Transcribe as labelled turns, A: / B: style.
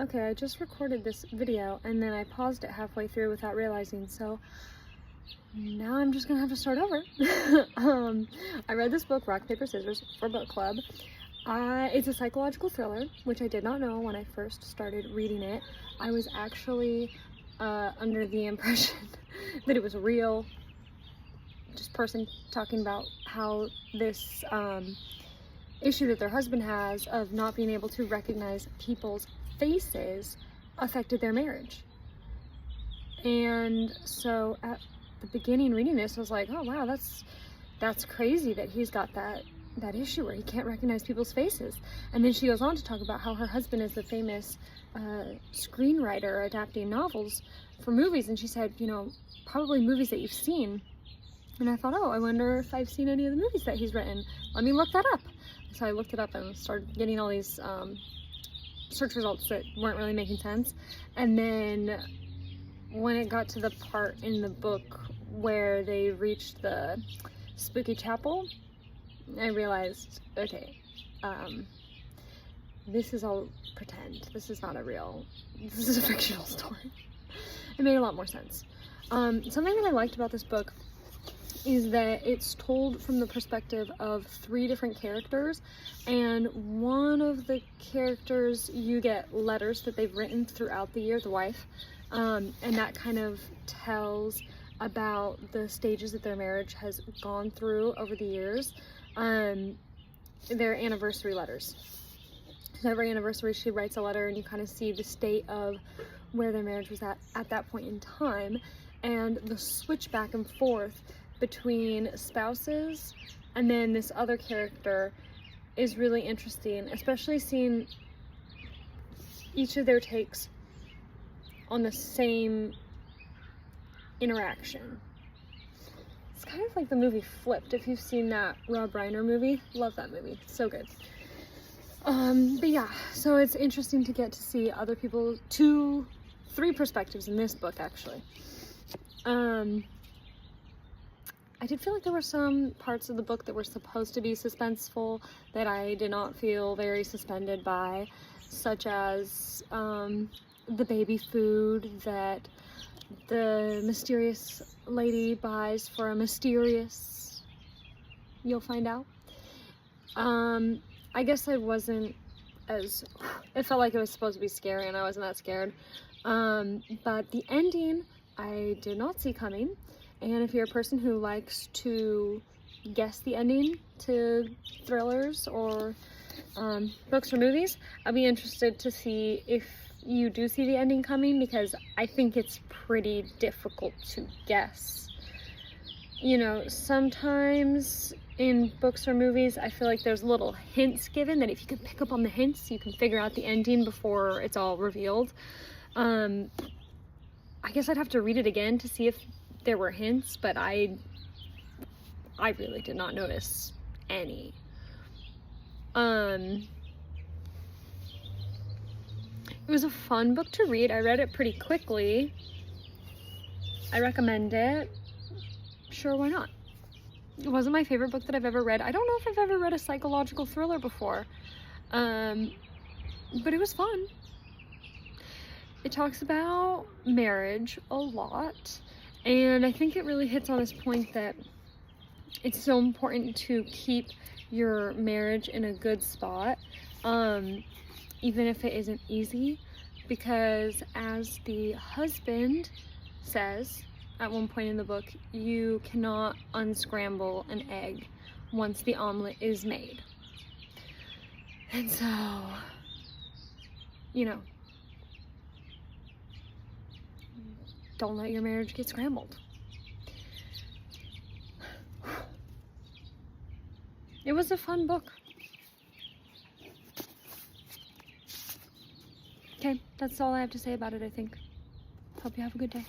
A: Okay, I just recorded this video and then I paused it halfway through without realizing, so now I'm just gonna have to start over. I read this book, Rock, Paper, Scissors, for book club. It's a psychological thriller, which I did not know when I first started reading it. I was actually under the impression that it was a real just person talking about how this issue that their husband has of not being able to recognize people's faces affected their marriage. And so at the beginning reading this, I was like, oh wow, that's crazy that he's got that issue where he can't recognize people's faces. And then she goes on to talk about how her husband is a famous screenwriter adapting novels for movies, and she said, you know, probably movies that you've seen. And I thought, oh, I wonder if I've seen any of the movies that he's written. Let me look that up. So I looked it up and started getting all these search results that weren't really making sense. And then when it got to the part in the book where they reached the spooky chapel, I realized, okay, this is all pretend. This is not a real, this is a fictional story. It made a lot more sense. Something that I liked about this book is that it's told from the perspective of 3 different characters, and one of the characters, you get letters that they've written throughout the year, the wife, and that kind of tells about the stages that their marriage has gone through over the years. Their anniversary letters. So every anniversary she writes a letter and you kind of see the state of where their marriage was at that point in time, and the switch back and forth between spouses and then this other character is really interesting, especially seeing each of their takes on the same interaction. It's kind of like the movie Flipped, if you've seen that Rob Reiner movie. Love that movie, it's so good. But yeah, so it's interesting to get to see other people, 3 perspectives in this book actually. I did feel like there were some parts of the book that were supposed to be suspenseful that I did not feel very suspended by, such as the baby food that the mysterious lady buys for a mysterious, you'll find out. I guess I wasn't as, it felt like it was supposed to be scary and I wasn't that scared. But the ending I did not see coming. And if you're a person who likes to guess the ending to thrillers or books or movies, I'll be interested to see if you do see the ending coming, because I think it's pretty difficult to guess. You know, sometimes in books or movies, I feel like there's little hints given that if you can pick up on the hints, you can figure out the ending before it's all revealed. I guess I'd have to read it again to see if there were hints, but I really did not notice any. It was a fun book to read. I read it pretty quickly. I recommend it. Sure, why not? It wasn't my favorite book that I've ever read. I don't know if I've ever read a psychological thriller before. But it was fun. It talks about marriage a lot. And I think it really hits on this point that it's so important to keep your marriage in a good spot, even if it isn't easy, because as the husband says at one point in the book, you cannot unscramble an egg once the omelet is made. And so, you know, don't let your marriage get scrambled. It was a fun book. Okay, that's all I have to say about it, I think. Hope you have a good day.